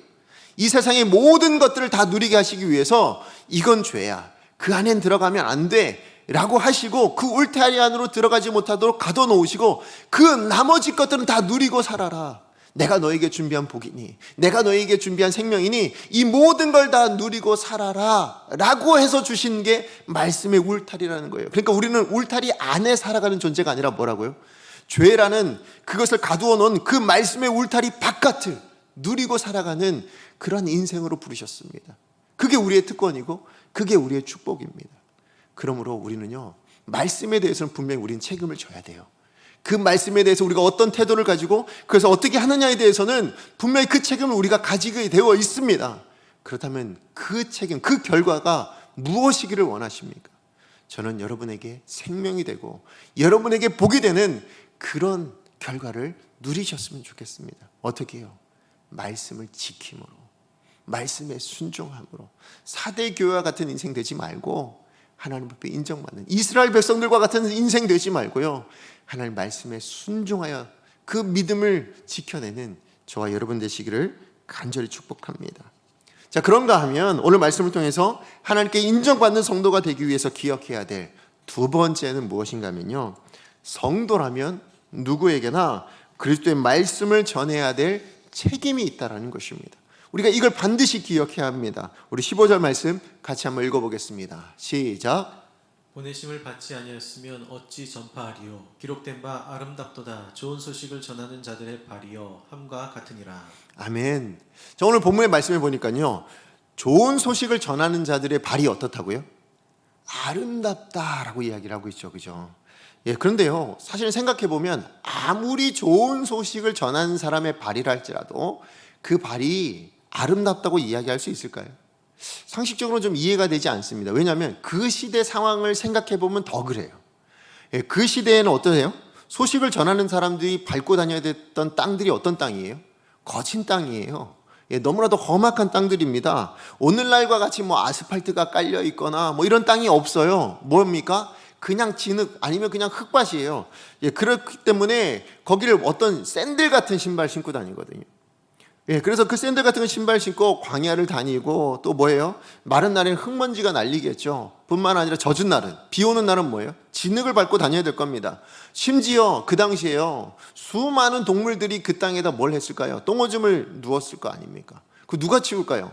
이 세상의 모든 것들을 다 누리게 하시기 위해서 이건 죄야, 그 안엔 들어가면 안 돼 라고 하시고 그 울타리 안으로 들어가지 못하도록 가둬 놓으시고 그 나머지 것들은 다 누리고 살아라. 내가 너에게 준비한 복이니, 내가 너에게 준비한 생명이니 이 모든 걸 다 누리고 살아라 라고 해서 주신 게 말씀의 울타리라는 거예요. 그러니까 우리는 울타리 안에 살아가는 존재가 아니라 뭐라고요? 죄라는 그것을 가두어 놓은 그 말씀의 울타리 바깥을 누리고 살아가는 그런 인생으로 부르셨습니다. 그게 우리의 특권이고 그게 우리의 축복입니다. 그러므로 우리는요, 말씀에 대해서는 분명히 우리는 책임을 져야 돼요. 그 말씀에 대해서 우리가 어떤 태도를 가지고 그래서 어떻게 하느냐에 대해서는 분명히 그 책임을 우리가 가지게 되어 있습니다. 그렇다면 그 책임, 그 결과가 무엇이기를 원하십니까? 저는 여러분에게 생명이 되고 여러분에게 복이 되는 그런 결과를 누리셨으면 좋겠습니다. 어떻게 해요? 말씀을 지킴으로, 말씀에 순종함으로. 사대 교회와 같은 인생 되지 말고 하나님 앞에 인정받는 이스라엘 백성들과 같은 인생 되지 말고요, 하나님 말씀에 순종하여 그 믿음을 지켜내는 저와 여러분 되시기를 간절히 축복합니다. 자, 그런가 하면 오늘 말씀을 통해서 하나님께 인정받는 성도가 되기 위해서 기억해야 될 두 번째는 무엇인가 하면요, 성도라면 누구에게나 그리스도의 말씀을 전해야 될 책임이 있다는 것입니다. 우리가 이걸 반드시 기억해야 합니다. 우리 15절 말씀 같이 한번 읽어보겠습니다. 시작. 보내심을 받지 아니하였으면 어찌 전파하리요? 기록된 바 아름답도다. 좋은 소식을 전하는 자들의 발이요 함과 같으니라. 아멘. 자, 오늘 본문의 말씀에 보니까요, 좋은 소식을 전하는 자들의 발이 어떻다고요? 아름답다라고 이야기를 하고 있죠, 그죠? 예, 그런데요, 사실 생각해 보면 아무리 좋은 소식을 전하는 사람의 발이라 할지라도 그 발이 아름답다고 이야기할 수 있을까요? 상식적으로 좀 이해가 되지 않습니다. 왜냐하면 그 시대 상황을 생각해 보면 더 그래요. 예, 그 시대에는 어떠세요? 소식을 전하는 사람들이 밟고 다녀야 됐던 땅들이 어떤 땅이에요? 거친 땅이에요. 예, 너무나도 험악한 땅들입니다. 오늘날과 같이 뭐 아스팔트가 깔려 있거나 뭐 이런 땅이 없어요. 뭡니까? 그냥 진흙 아니면 그냥 흙밭이에요. 예, 그렇기 때문에 거기를 어떤 샌들 같은 신발 신고 다니거든요. 예, 그래서 그 샌들 같은 거 신발 신고 광야를 다니고 또 뭐예요? 마른 날에는 흙먼지가 날리겠죠. 뿐만 아니라 젖은 날은, 비 오는 날은 뭐예요? 진흙을 밟고 다녀야 될 겁니다. 심지어 그 당시에요, 수많은 동물들이 그 땅에다 뭘 했을까요? 똥오줌을 누웠을 거 아닙니까? 그 누가 치울까요?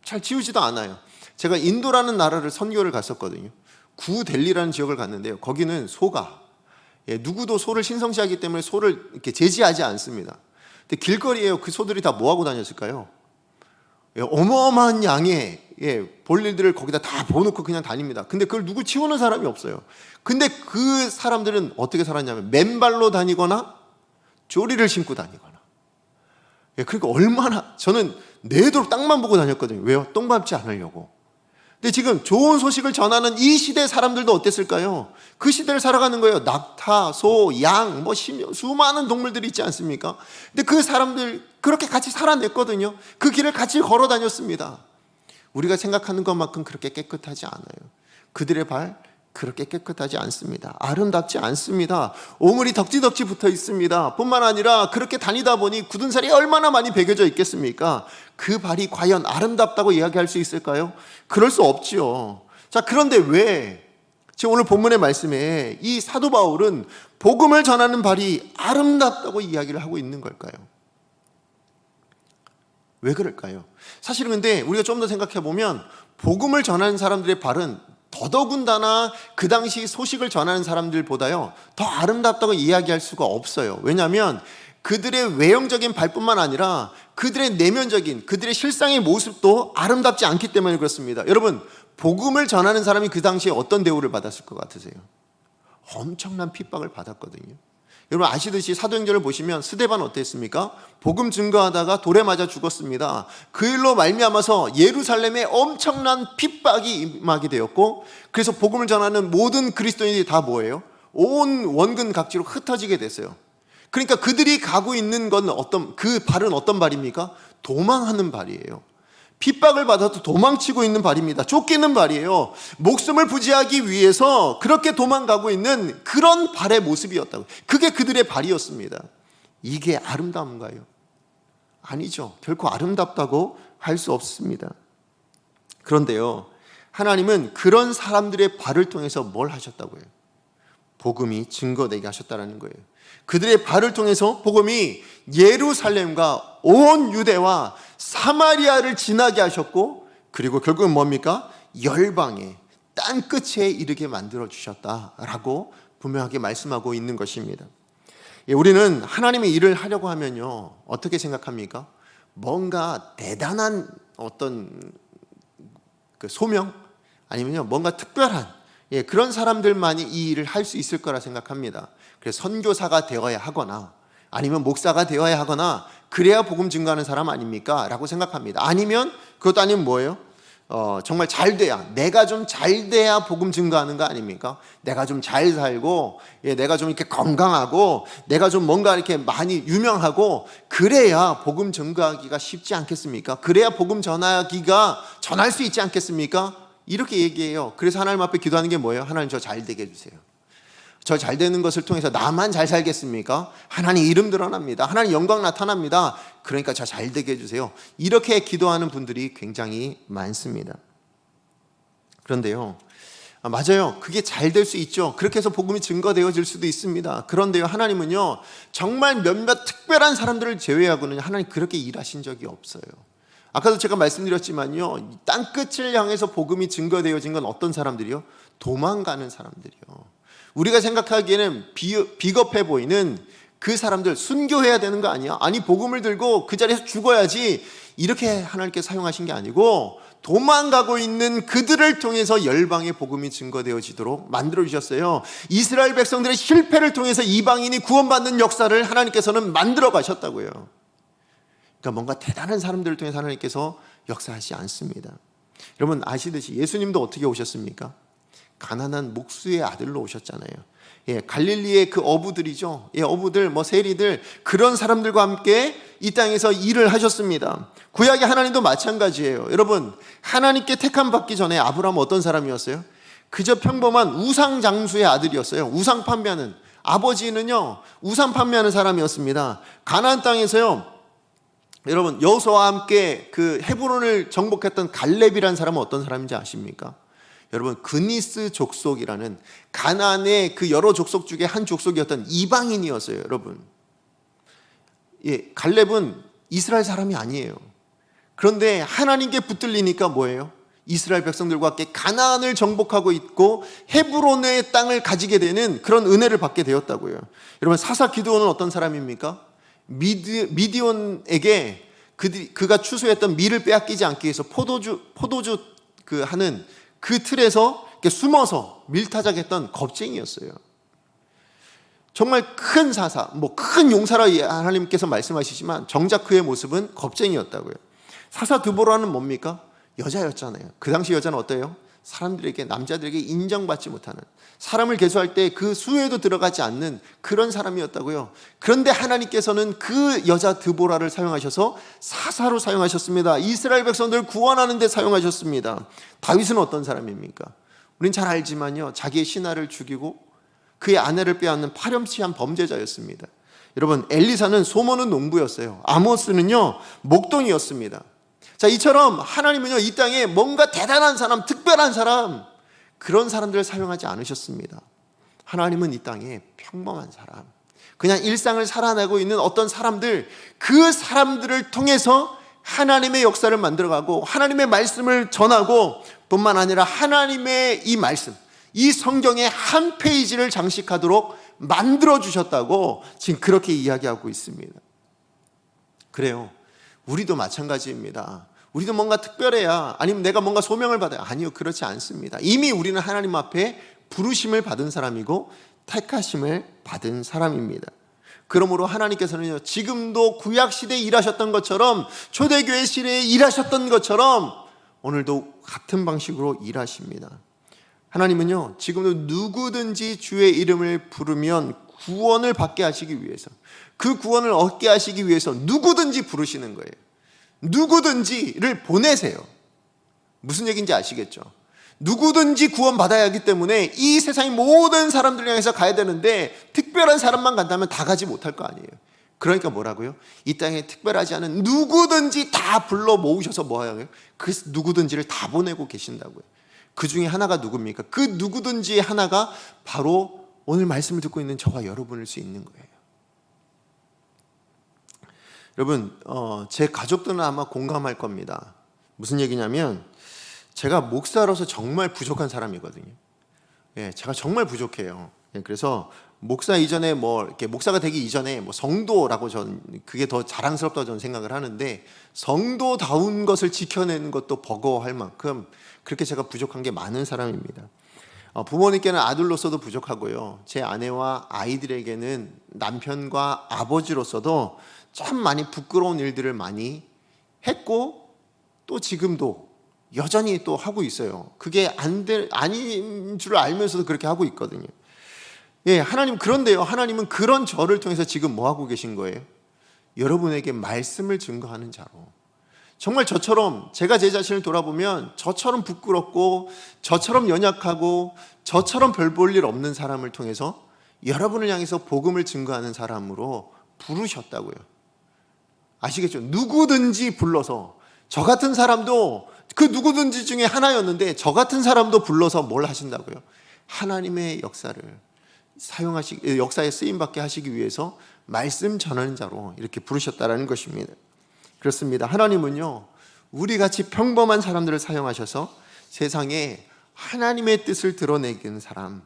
잘 치우지도 않아요. 제가 인도라는 나라를 선교를 갔었거든요. 구델리라는 지역을 갔는데요. 거기는 소가, 예, 누구도 소를 신성시하기 때문에 소를 이렇게 제지하지 않습니다. 근데 길거리에 그 소들이 다 뭐하고 다녔을까요? 예, 어마어마한 양의, 예, 볼일들을 거기다 다 부어놓고 그냥 다닙니다. 근데 그걸 누구 치우는 사람이 없어요. 근데 그 사람들은 어떻게 살았냐면 맨발로 다니거나 조리를 신고 다니거나. 예, 그러니까 얼마나, 저는 내도록 땅만 보고 다녔거든요. 왜요? 똥 밟지 않으려고. 근데 지금 좋은 소식을 전하는 이 시대 사람들도 어땠을까요? 그 시대를 살아가는 거예요. 낙타, 소, 양, 뭐 수많은 동물들이 있지 않습니까? 근데 그 사람들 그렇게 같이 살아냈거든요. 그 길을 같이 걸어 다녔습니다. 우리가 생각하는 것만큼 그렇게 깨끗하지 않아요. 그들의 발 그렇게 깨끗하지 않습니다. 아름답지 않습니다. 오물이 덕지덕지 붙어 있습니다. 뿐만 아니라 그렇게 다니다 보니 굳은 살이 얼마나 많이 베겨져 있겠습니까? 그 발이 과연 아름답다고 이야기할 수 있을까요? 그럴 수 없지요. 자, 그런데 왜 지금 오늘 본문의 말씀에 이 사도 바울은 복음을 전하는 발이 아름답다고 이야기를 하고 있는 걸까요? 왜 그럴까요? 사실은 근데 우리가 좀 더 생각해 보면 복음을 전하는 사람들의 발은 더더군다나 그 당시 소식을 전하는 사람들보다요 더 아름답다고 이야기할 수가 없어요. 왜냐하면 그들의 외형적인 발뿐만 아니라 그들의 내면적인, 그들의 실상의 모습도 아름답지 않기 때문에 그렇습니다. 여러분, 복음을 전하는 사람이 그 당시에 어떤 대우를 받았을 것 같으세요? 엄청난 핍박을 받았거든요. 여러분 아시듯이 사도행전을 보시면 스데반 어땠습니까? 복음 증거하다가 돌에 맞아 죽었습니다. 그 일로 말미암아서 예루살렘에 엄청난 핍박이 임하게 되었고, 그래서 복음을 전하는 모든 그리스도인들이 다 뭐예요? 온 원근 각지로 흩어지게 됐어요. 그러니까 그들이 가고 있는 건 그 발은 어떤 발입니까? 도망하는 발이에요. 핍박을 받아도 도망치고 있는 발입니다. 쫓기는 발이에요. 목숨을 부지하기 위해서 그렇게 도망가고 있는 그런 발의 모습이었다고. 그게 그들의 발이었습니다. 이게 아름다운가요? 아니죠. 결코 아름답다고 할 수 없습니다. 그런데요, 하나님은 그런 사람들의 발을 통해서 뭘 하셨다고요? 복음이 증거되게 하셨다는 거예요. 그들의 발을 통해서 복음이 예루살렘과 온 유대와 사마리아를 지나게 하셨고, 그리고 결국은 뭡니까? 열방에, 땅끝에 이르게 만들어 주셨다라고 분명하게 말씀하고 있는 것입니다. 우리는 하나님의 일을 하려고 하면요 어떻게 생각합니까? 뭔가 대단한 어떤 그 소명, 아니면요 뭔가 특별한, 그런 사람들만이 이 일을 할 수 있을 거라 생각합니다. 그래서 선교사가 되어야 하거나 아니면 목사가 되어야 하거나 그래야 복음 증거하는 사람 아닙니까? 라고 생각합니다. 아니면 그것도 아니면 뭐예요? 정말 잘 돼야, 내가 좀 잘 돼야 복음 증거하는 거 아닙니까? 내가 좀 잘 살고, 내가 좀 이렇게 건강하고, 내가 좀 뭔가 이렇게 많이 유명하고, 그래야 복음 증거하기가 쉽지 않겠습니까? 그래야 복음 전할 수 있지 않겠습니까? 이렇게 얘기해요. 그래서 하나님 앞에 기도하는 게 뭐예요? 하나님 저 잘 되게 해주세요. 저 잘 되는 것을 통해서 나만 잘 살겠습니까? 하나님 이름 드러납니다. 하나님 영광 나타납니다. 그러니까 저 잘 되게 해주세요. 이렇게 기도하는 분들이 굉장히 많습니다. 그런데요, 맞아요. 그게 잘 될 수 있죠. 그렇게 해서 복음이 증거되어질 수도 있습니다. 그런데요, 하나님은요 정말 몇몇 특별한 사람들을 제외하고는 하나님 그렇게 일하신 적이 없어요. 아까도 제가 말씀드렸지만요, 땅끝을 향해서 복음이 증거되어진 건 어떤 사람들이요? 도망가는 사람들이요. 우리가 생각하기에는 비겁해 보이는 그 사람들, 순교해야 되는 거 아니야? 아니 복음을 들고 그 자리에서 죽어야지, 이렇게 하나님께 사용하신 게 아니고 도망가고 있는 그들을 통해서 열방의 복음이 증거되어지도록 만들어 주셨어요. 이스라엘 백성들의 실패를 통해서 이방인이 구원받는 역사를 하나님께서는 만들어 가셨다고요. 그러니까 뭔가 대단한 사람들을 통해서 하나님께서 역사하지 않습니다. 여러분 아시듯이 예수님도 어떻게 오셨습니까? 가난한 목수의 아들로 오셨잖아요. 갈릴리의 그 어부들이죠. 어부들, 세리들, 그런 사람들과 함께 이 땅에서 일을 하셨습니다. 구약의 하나님도 마찬가지예요. 여러분, 하나님께 택함 받기 전에 아브라함은 어떤 사람이었어요? 그저 평범한 우상 장수의 아들이었어요. 우상 판매하는, 아버지는요 우상 판매하는 사람이었습니다. 가나안 땅에서요 여러분, 여호수아와 함께 그 헤브론을 정복했던 갈렙이라는 사람은 어떤 사람인지 아십니까? 여러분, 그니스 족속이라는 가나안의 그 여러 족속 중에 한 족속이었던 이방인이었어요. 여러분, 예, 갈렙은 이스라엘 사람이 아니에요. 그런데 하나님께 붙들리니까 뭐예요? 이스라엘 백성들과 함께 가나안을 정복하고 있고 헤브론의 땅을 가지게 되는 그런 은혜를 받게 되었다고요. 여러분, 사사 기드온은 어떤 사람입니까? 미디온에게 그가 추수했던 밀을 빼앗기지 않기 위해서 포도주 그 하는 그 틀에서 이렇게 숨어서 밀타작했던 겁쟁이였어요. 정말 큰 사사, 큰 용사라 하나님께서 말씀하시지만 정작 그의 모습은 겁쟁이였다고요. 사사 드보라는 뭡니까? 여자였잖아요. 그 당시 여자는 어때요? 사람들에게, 남자들에게 인정받지 못하는, 사람을 계수할 때 그 수에도 들어가지 않는 그런 사람이었다고요. 그런데 하나님께서는 그 여자 드보라를 사용하셔서 사사로 사용하셨습니다. 이스라엘 백성들을 구원하는 데 사용하셨습니다. 다윗은 어떤 사람입니까? 우린 잘 알지만요, 자기의 신하를 죽이고 그의 아내를 빼앗는 파렴치한 범죄자였습니다. 여러분, 엘리사는 소모는 농부였어요. 아모스는요, 목동이었습니다. 자, 이처럼 하나님은요, 이 땅에 뭔가 대단한 사람, 특별한 사람, 그런 사람들을 사용하지 않으셨습니다. 하나님은 이 땅에 평범한 사람, 그냥 일상을 살아내고 있는 어떤 사람들, 그 사람들을 통해서 하나님의 역사를 만들어가고 하나님의 말씀을 전하고, 뿐만 아니라 하나님의 이 말씀, 이 성경의 한 페이지를 장식하도록 만들어주셨다고 지금 그렇게 이야기하고 있습니다. 그래요, 우리도 마찬가지입니다. 우리도 뭔가 특별해야, 아니면 내가 뭔가 소명을 받아야, 아니요, 그렇지 않습니다. 이미 우리는 하나님 앞에 부르심을 받은 사람이고 택하심을 받은 사람입니다. 그러므로 하나님께서는요, 지금도 구약시대에 일하셨던 것처럼, 초대교회 시대에 일하셨던 것처럼 오늘도 같은 방식으로 일하십니다. 하나님은요, 지금도 누구든지 주의 이름을 부르면 구원을 받게 하시기 위해서, 그 구원을 얻게 하시기 위해서 누구든지 부르시는 거예요. 누구든지를 보내세요. 무슨 얘기인지 아시겠죠? 누구든지 구원받아야 하기 때문에 이 세상의 모든 사람들을 향해서 가야 되는데, 특별한 사람만 간다면 다 가지 못할 거 아니에요. 그러니까 뭐라고요? 이 땅에 특별하지 않은 누구든지 다 불러 모으셔서 뭐 하요? 그 누구든지를 다 보내고 계신다고요. 그 중에 하나가 누굽니까? 그 누구든지 하나가 바로 오늘 말씀을 듣고 있는 저와 여러분일 수 있는 거예요. 여러분, 제 가족들은 아마 공감할 겁니다. 무슨 얘기냐면, 제가 목사로서 정말 부족한 사람이거든요. 예, 제가 정말 부족해요. 예, 그래서 목사 이전에 이렇게 목사가 되기 이전에 성도라고 그게 더 자랑스럽다고 저는 생각을 하는데, 성도다운 것을 지켜내는 것도 버거워할 만큼 그렇게 제가 부족한 게 많은 사람입니다. 부모님께는 아들로서도 부족하고요, 제 아내와 아이들에게는 남편과 아버지로서도 참 많이 부끄러운 일들을 많이 했고, 또 지금도 여전히 또 하고 있어요. 그게 아닌 줄 알면서도 그렇게 하고 있거든요. 예, 하나님, 그런데요, 하나님은 그런 저를 통해서 지금 뭐 하고 계신 거예요? 여러분에게 말씀을 증거하는 자로, 정말 저처럼, 제가 제 자신을 돌아보면 저처럼 부끄럽고 저처럼 연약하고 저처럼 별 볼 일 없는 사람을 통해서 여러분을 향해서 복음을 증거하는 사람으로 부르셨다고요. 아시겠죠? 누구든지 불러서, 저 같은 사람도 그 누구든지 중에 하나였는데 저 같은 사람도 불러서 뭘 하신다고요? 하나님의 역사를 역사에 쓰임받게 하시기 위해서 말씀 전하는 자로 이렇게 부르셨다라는 것입니다. 그렇습니다. 하나님은요, 우리같이 평범한 사람들을 사용하셔서 세상에 하나님의 뜻을 드러내는 사람,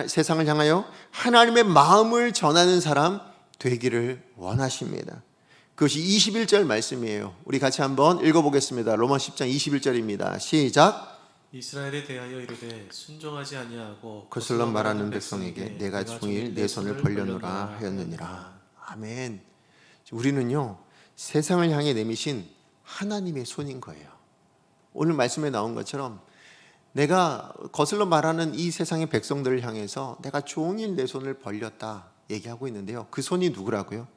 세상을 향하여 하나님의 마음을 전하는 사람 되기를 원하십니다. 그것이 21절 말씀이에요. 우리 같이 한번 읽어보겠습니다. 로마 10장 21절입니다. 시작. 이스라엘에 대하여 이르되 순종하지 아니하고 거슬러 말하는 백성에게 내가 종일 내 손을 벌려놓으라 하였느니라. 아멘. 우리는요, 세상을 향해 내미신 하나님의 손인 거예요. 오늘 말씀에 나온 것처럼 내가 거슬러 말하는 이 세상의 백성들을 향해서 내가 종일 내 손을 벌렸다 얘기하고 있는데요, 그 손이 누구라고요?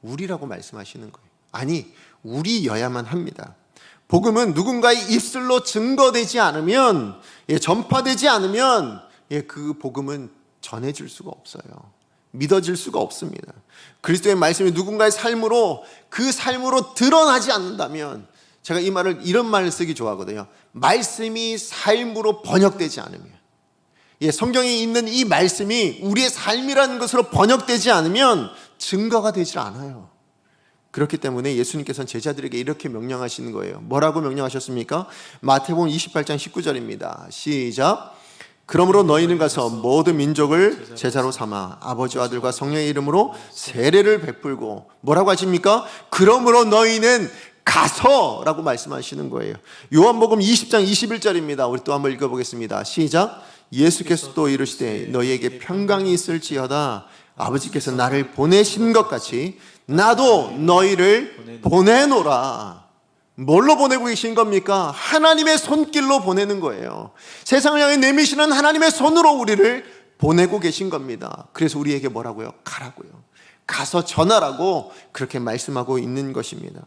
우리라고 말씀하시는 거예요. 아니, 우리여야만 합니다. 복음은 누군가의 입술로 증거되지 않으면, 전파되지 않으면 그 복음은 전해질 수가 없어요. 믿어질 수가 없습니다. 그리스도의 말씀이 누군가의 삶으로 그 삶으로 드러나지 않는다면, 제가 이 말을 이런 말을 쓰기 좋아하거든요. 말씀이 삶으로 번역되지 않으면, 성경에 있는 이 말씀이 우리의 삶이라는 것으로 번역되지 않으면 증거가 되질 않아요. 그렇기 때문에 예수님께서는 제자들에게 이렇게 명령하시는 거예요. 뭐라고 명령하셨습니까? 마태복음 28장 19절입니다. 시작. 그러므로 너희는 가서 모든 민족을 제자로 삼아 아버지와 아들과 성령의 이름으로 세례를 베풀고, 뭐라고 하십니까? 그러므로 너희는 가서라고 말씀하시는 거예요. 요한복음 20장 21절입니다. 우리 또 한번 읽어보겠습니다. 시작. 예수께서 또 이르시되 너희에게 평강이 있을지어다. 아버지께서 나를 보내신 것 같이 나도 너희를 보내노라. 뭘로 보내고 계신 겁니까? 하나님의 손길로 보내는 거예요. 세상을 향해 내미시는 하나님의 손으로 우리를 보내고 계신 겁니다. 그래서 우리에게 뭐라고요? 가라고요. 가서 전하라고 그렇게 말씀하고 있는 것입니다.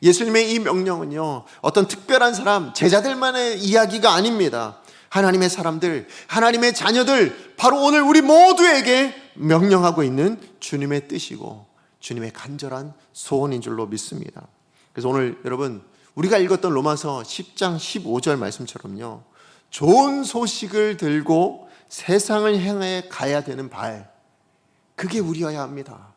예수님의 이 명령은요, 어떤 특별한 사람, 제자들만의 이야기가 아닙니다. 하나님의 사람들, 하나님의 자녀들, 바로 오늘 우리 모두에게 명령하고 있는 주님의 뜻이고 주님의 간절한 소원인 줄로 믿습니다. 그래서 오늘 여러분, 우리가 읽었던 로마서 10장 15절 말씀처럼요, 좋은 소식을 들고 세상을 향해 가야 되는 발, 그게 우리여야 합니다.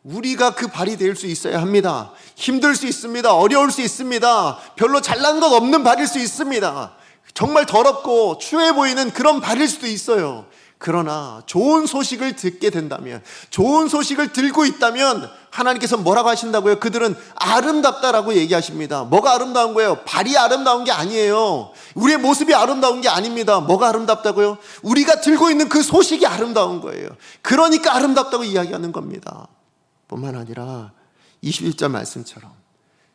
우리가 그 발이 될 수 있어야 합니다. 힘들 수 있습니다. 어려울 수 있습니다. 별로 잘난 것 없는 발일 수 있습니다. 정말 더럽고 추해 보이는 그런 발일 수도 있어요. 그러나 좋은 소식을 듣게 된다면, 좋은 소식을 들고 있다면 하나님께서 뭐라고 하신다고요? 그들은 아름답다라고 얘기하십니다. 뭐가 아름다운 거예요? 발이 아름다운 게 아니에요. 우리의 모습이 아름다운 게 아닙니다. 뭐가 아름답다고요? 우리가 들고 있는 그 소식이 아름다운 거예요. 그러니까 아름답다고 이야기하는 겁니다. 뿐만 아니라 21절 말씀처럼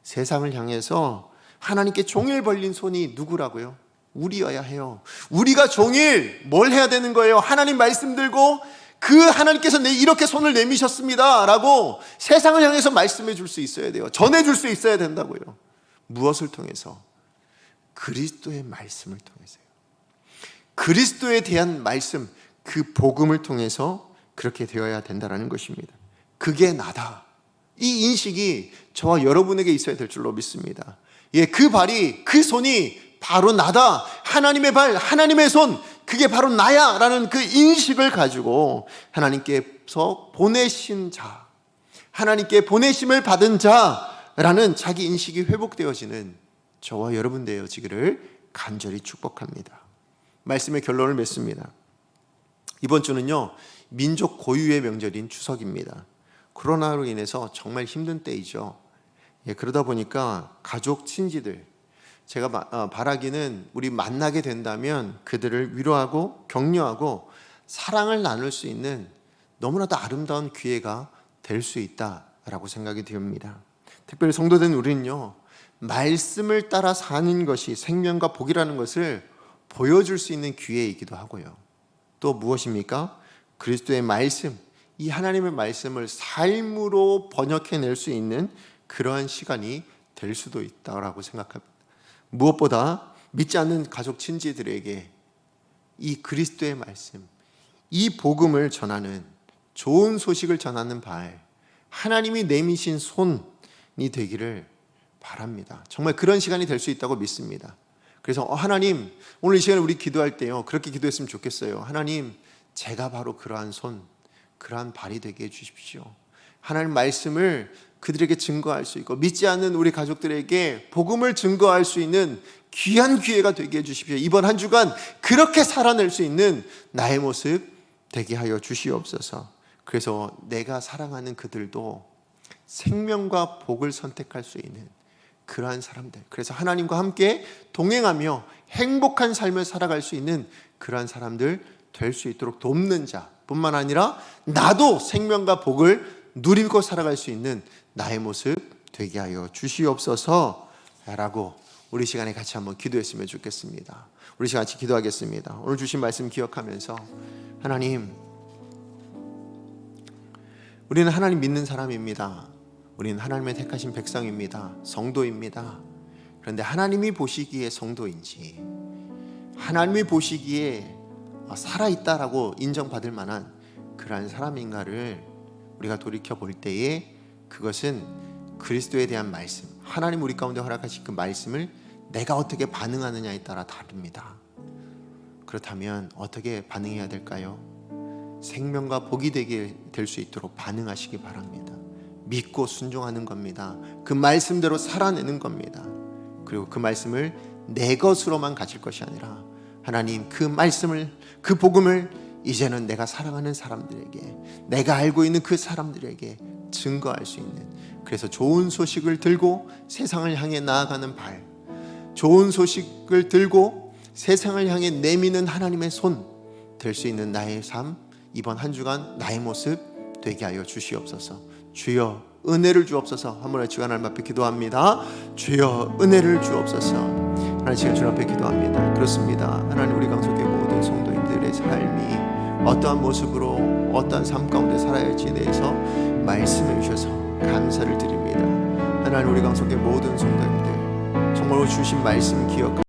세상을 향해서 하나님께 종일 벌린 손이 누구라고요? 우리여야 해요. 우리가 종일 뭘 해야 되는 거예요? 하나님 말씀 들고, 그 하나님께서 이렇게 손을 내미셨습니다 라고 세상을 향해서 말씀해 줄 수 있어야 돼요. 전해 줄 수 있어야 된다고요. 무엇을 통해서? 그리스도의 말씀을 통해서요. 그리스도에 대한 말씀, 그 복음을 통해서 그렇게 되어야 된다는 것입니다. 그게 나다, 이 인식이 저와 여러분에게 있어야 될 줄로 믿습니다. 그 발이, 그 손이 바로 나다, 하나님의 발, 하나님의 손, 그게 바로 나야 라는 그 인식을 가지고 하나님께서 보내신 자, 하나님께 보내심을 받은 자라는 자기 인식이 회복되어지는 저와 여러분 되어지기를 간절히 축복합니다. 말씀의 결론을 맺습니다. 이번 주는요, 민족 고유의 명절인 추석입니다. 코로나로 인해서 정말 힘든 때이죠. 그러다 보니까 가족, 친지들, 제가 바라기는 우리 만나게 된다면 그들을 위로하고 격려하고 사랑을 나눌 수 있는 너무나도 아름다운 기회가 될 수 있다라고 생각이 됩니다. 특별히 성도된 우리는요, 말씀을 따라 사는 것이 생명과 복이라는 것을 보여줄 수 있는 기회이기도 하고요. 또 무엇입니까? 그리스도의 말씀, 이 하나님의 말씀을 삶으로 번역해낼 수 있는 그러한 시간이 될 수도 있다고 생각합니다. 무엇보다 믿지 않는 가족 친지들에게 이 그리스도의 말씀, 이 복음을 전하는, 좋은 소식을 전하는 발, 하나님이 내미신 손이 되기를 바랍니다. 정말 그런 시간이 될 수 있다고 믿습니다. 그래서 하나님, 오늘 이 시간에 우리 기도할 때요, 그렇게 기도했으면 좋겠어요. 하나님, 제가 바로 그러한 손, 그러한 발이 되게 해주십시오. 하나님 말씀을 그들에게 증거할 수 있고, 믿지 않는 우리 가족들에게 복음을 증거할 수 있는 귀한 기회가 되게 해주십시오. 이번 한 주간 그렇게 살아낼 수 있는 나의 모습 되게 하여 주시옵소서. 그래서 내가 사랑하는 그들도 생명과 복을 선택할 수 있는 그러한 사람들, 그래서 하나님과 함께 동행하며 행복한 삶을 살아갈 수 있는 그러한 사람들 될 수 있도록 돕는 자 뿐만 아니라 나도 생명과 복을 누리고 살아갈 수 있는 나의 모습 되게 하여 주시옵소서 라고 우리 시간에 같이 한번 기도했으면 좋겠습니다. 우리 시간 같이 기도하겠습니다. 오늘 주신 말씀 기억하면서, 하나님, 우리는 하나님 믿는 사람입니다. 우리는 하나님의 택하신 백성입니다. 성도입니다. 그런데 하나님이 보시기에 성도인지, 하나님이 보시기에 살아있다라고 인정받을 만한 그러한 사람인가를 우리가 돌이켜 볼 때에 그것은 그리스도에 대한 말씀, 하나님 우리 가운데 허락하신 그 말씀을 내가 어떻게 반응하느냐에 따라 다릅니다. 그렇다면 어떻게 반응해야 될까요? 생명과 복이 되게 될 수 있도록 반응하시기 바랍니다. 믿고 순종하는 겁니다. 그 말씀대로 살아내는 겁니다. 그리고 그 말씀을 내 것으로만 가질 것이 아니라 하나님 그 말씀을, 그 복음을 이제는 내가 사랑하는 사람들에게, 내가 알고 있는 그 사람들에게 증거할 수 있는, 그래서 좋은 소식을 들고 세상을 향해 나아가는 발, 좋은 소식을 들고 세상을 향해 내미는 하나님의 손 될 수 있는 나의 삶, 이번 한 주간 나의 모습 되게 하여 주시옵소서. 주여 은혜를 주옵소서. 한 번 주간 하나님 앞에 기도합니다. 주여 은혜를 주옵소서. 하나님 제가 주님 앞에 기도합니다. 그렇습니다. 하나님 우리 강속의 모든 성도님들의 삶이 어떠한 모습으로 어떠한 삶 가운데 살아야 할지에 대해서 말씀해 주셔서 감사를 드립니다. 하나님 우리 강속의 모든 성도님들 정말 주신 말씀 기억하고